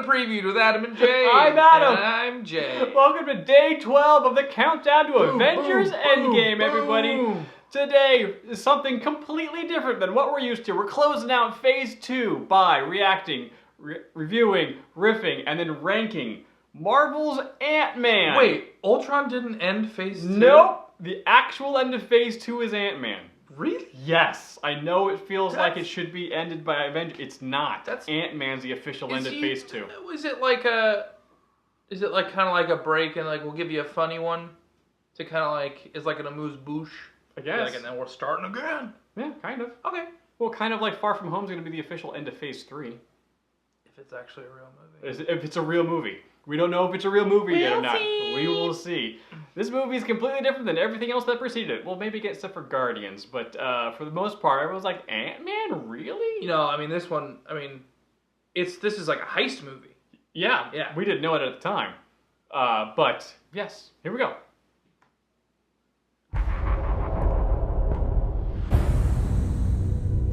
Previewed with Adam and Jay. I'm Adam. And I'm Jay. Welcome to day 12 of the countdown to Avengers Endgame, everybody. Boom. Today is something completely different than what we're used to. We're closing out Phase 2 by reacting, reviewing, riffing, and then ranking Marvel's Ant-Man. Wait, Ultron didn't end Phase 2? Nope. The actual end of Phase 2 is Ant-Man. Really? Yes. I know it feels like it should be ended by Avengers. It's not. That's Ant-Man's the official end of Phase 2. Is it like kind of like a break and like we'll give you a funny one to kind of like, it's like an amuse-bouche? I guess. Like, and then we're starting again. Yeah, kind of. Okay. Well, kind of like Far From Home is going to be the official end of Phase 3. If it's actually a real movie. If it's a real movie. We don't know if it's a real movie yet or not. See. We will see. This movie is completely different than everything else that preceded it. Well, maybe except for Guardians, but for the most part, everyone's like, Ant-Man? Really? You know, I mean, this one, I mean, this is like a heist movie. Yeah. We didn't know it at the time. But, yes, here we go.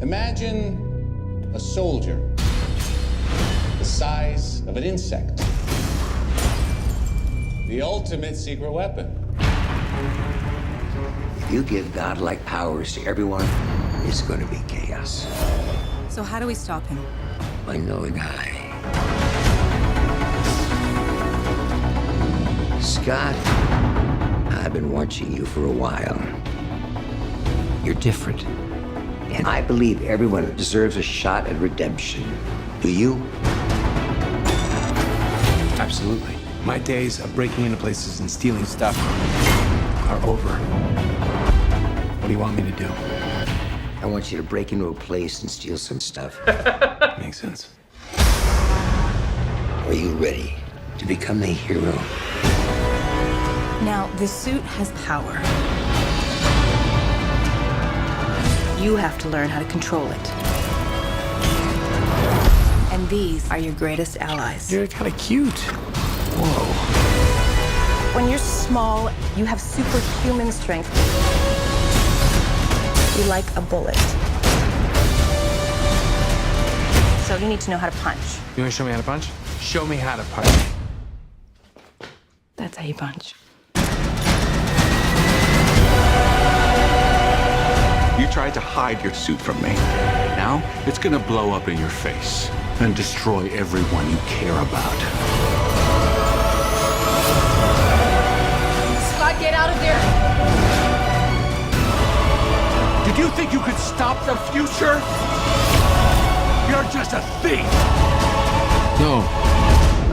Imagine a soldier the size of an insect. The ultimate secret weapon. If you give godlike powers to everyone, it's going to be chaos. So how do we stop him? I know a guy. Scott, I've been watching you for a while. You're different. And I believe everyone deserves a shot at redemption. Do you? Absolutely. My days of breaking into places and stealing stuff are over. What do you want me to do? I want you to break into a place and steal some stuff. Makes sense. Are you ready to become the hero? Now, the suit has power. You have to learn how to control it. And these are your greatest allies. You're kind of cute. Whoa. When you're small, you have superhuman strength. You're like a bullet. So you need to know how to punch. You want to show me how to punch? Show me how to punch. That's how you punch. You tried to hide your suit from me. Now, it's gonna blow up in your face and destroy everyone you care about. Scott, get out of there! Did you think you could stop the future? You're just a thief! No.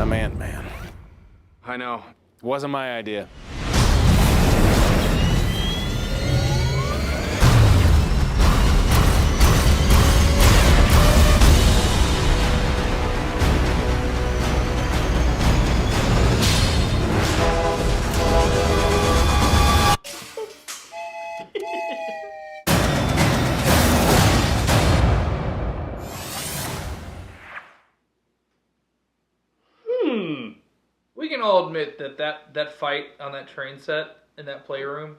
I'm Ant-Man. I know. It wasn't my idea. We can all admit that fight on that train set in that playroom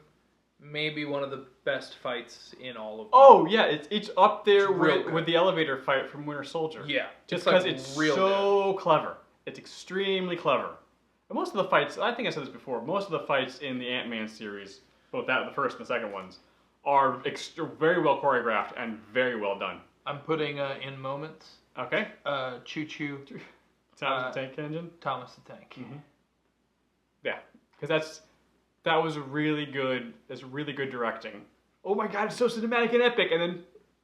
may be one of the best fights in all of them. Oh, yeah, it's up there It's real with the elevator fight from Winter Soldier. Yeah. Just like because it's real so clever. It's extremely clever. And most of the fights, I think I said this before, most of the fights in the Ant-Man series, both the first and the second ones, are very well choreographed and very well done. I'm putting in moments. Okay. Choo Choo. Thomas the Tank Engine? Thomas the Tank. Mm-hmm. Yeah, because that was really good. That's really good directing. Oh my god, it's so cinematic and epic, and then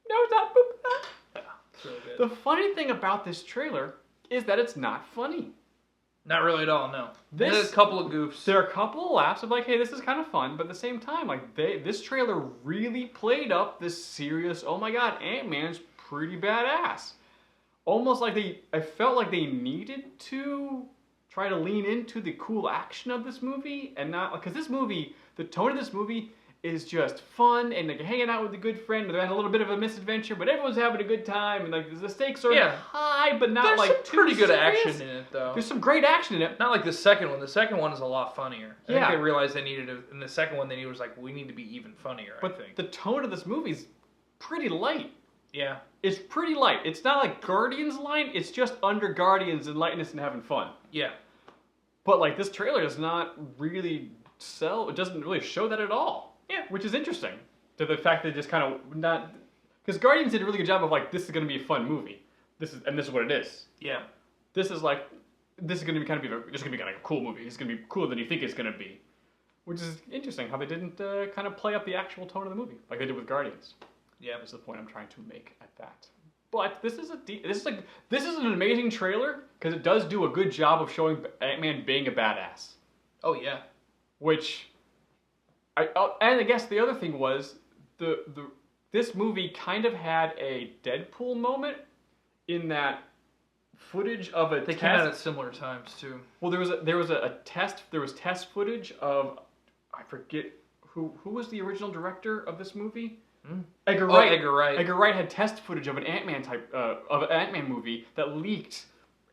no, it's not. Boop, ah. Yeah, it's really good. The funny thing about this trailer is that it's not funny. Not really at all, no. There's a couple of goofs. There are a couple of laughs of like, hey, this is kind of fun, but at the same time, like this trailer really played up this serious, oh my god, Ant-Man's pretty badass. Almost like I felt like they needed to try to lean into the cool action of this movie and not, because this movie, the tone of this movie is just fun and like hanging out with a good friend. They're having a little bit of a misadventure, but everyone's having a good time and like the stakes are high, but not There's like some pretty good serious. action in it though. There's some great action in it. Not like the second one. The second one is a lot funnier. I Yeah. think they realized they needed to, in the second one they was like, we need to be even funnier, But I think. the tone of this movie is pretty light. Yeah. It's pretty light. It's not like Guardians light. It's just under Guardians and lightness and having fun. Yeah. But like this trailer does not really sell. It doesn't really show that at all. Yeah. Which is interesting. To the fact that it just kind of not, because Guardians did a really good job of like, this is going to be a fun movie. This is what it is. Yeah. This is going to be kind of a cool movie. It's going to be cooler than you think it's going to be. Which is interesting how they didn't kind of play up the actual tone of the movie like they did with Guardians. Yeah. That's the point I'm trying to make at that. But this is an amazing trailer because it does do a good job of showing Ant-Man being a badass. Oh yeah. Which, and I guess the other thing was this movie kind of had a Deadpool moment in that footage of a They test. came out at similar times too. Well, there was test footage of, I forget who was the original director of this movie. Edgar Wright. Edgar Wright. Edgar Wright had test footage of an Ant-Man movie that leaked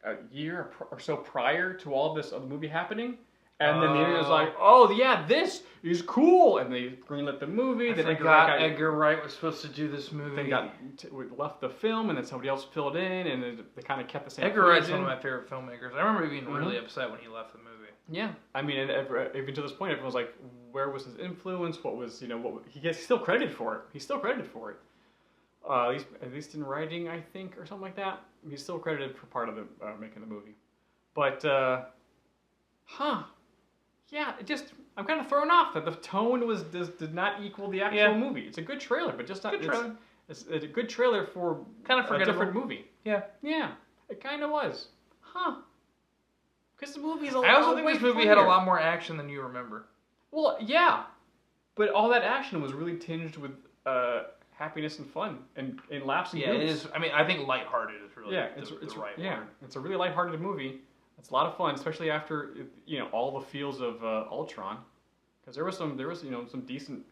a year or so prior to all this other movie happening. And then the internet was like, oh yeah, this is cool, and they greenlit the movie. I then forgot Edgar Wright was supposed to do this movie. They left the film, and then somebody else filled in, and they kind of kept the same. Edgar Wright's one of my favorite filmmakers. I remember being really upset when he left the movie. Yeah, I mean, and even to this point, everyone's like, where was his influence? What was he gets still credited for it. He's still credited for it. At least in writing, I think, or something like that. He's still credited for part of the making the movie. But yeah, I'm kind of thrown off that the tone did not equal the actual movie. It's a good trailer, but just not. It's a good trailer for kind of a different movie. Yeah. Yeah, it kind of was. Because the movie's I also think this movie had a lot more action than you remember. Well, yeah, but all that action was really tinged with happiness and fun and laughs and it is. I mean, I think lighthearted is really the right word. It's a really lighthearted movie. It's a lot of fun, especially after all the feels of Ultron, because there was some decent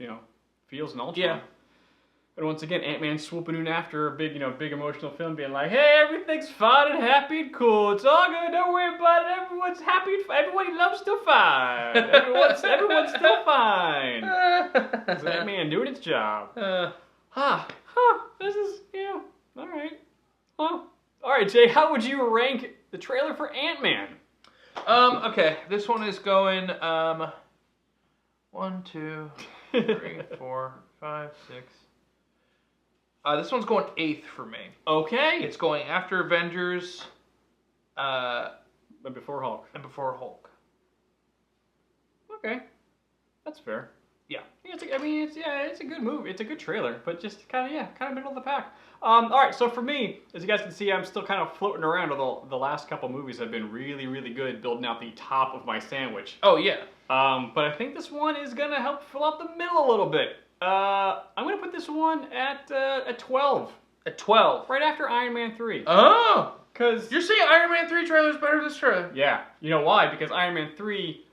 feels in Ultron. Yeah. And once again, Ant-Man swooping in after a big emotional film, being like, "Hey, everything's fun and happy and cool. It's all good. Don't worry about it. Everyone's happy. Everybody loves still fine. Everyone's still fine." It's Ant-Man doing its job. This is all right. All right, Jay. How would you rank the trailer for Ant-Man? Okay, this one is going 1, 2, 3, 4, 5, 6. This one's going 8th for me. Okay. It's going after Avengers, and before Hulk. Okay, that's fair. Yeah. It's a good movie. It's a good trailer, but just kind of middle of the pack. All right, so for me, as you guys can see, I'm still kind of floating around. Although the last couple movies have been really, really good, building out the top of my sandwich. Oh yeah. But I think this one is gonna help fill out the middle a little bit. I'm gonna put this one at 12. At 12. Right after Iron Man 3. Oh. Because you're saying Iron Man 3 trailer is better than this trailer? Yeah. You know why? Because Iron Man 3.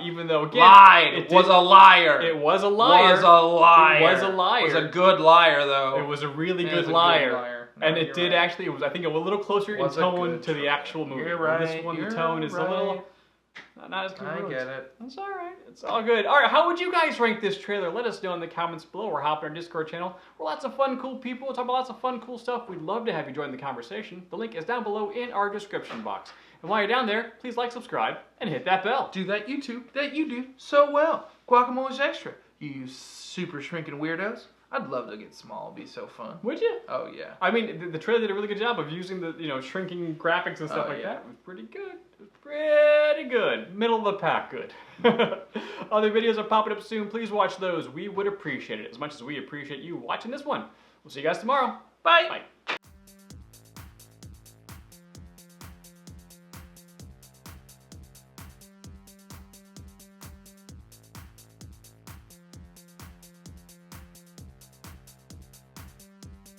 Even though again, was a liar. It was a liar. Was a liar. It was a liar. It was a good liar though. It was a really good liar. No, and it did actually. It was, I think, a little closer in tone to the actual movie. You're right. This one, the tone is a little not as congruent. I get it. That's all right. It's all good. All right. How would you guys rank this trailer? Let us know in the comments below. Or hop on our Discord channel. We're lots of fun, cool people. We'll talk about lots of fun, cool stuff. We'd love to have you join the conversation. The link is down below in our description box. And while you're down there, please like, subscribe, and hit that bell. Do that YouTube that you do so well. Guacamole's extra. You super shrinking weirdos. I'd love to get small. It'd be so fun. Would you? Oh yeah. I mean, the trailer did a really good job of using the shrinking graphics and stuff like that. It was pretty good. It was pretty good. Middle of the pack good. Other videos are popping up soon. Please watch those. We would appreciate it as much as we appreciate you watching this one. We'll see you guys tomorrow. Bye. Bye.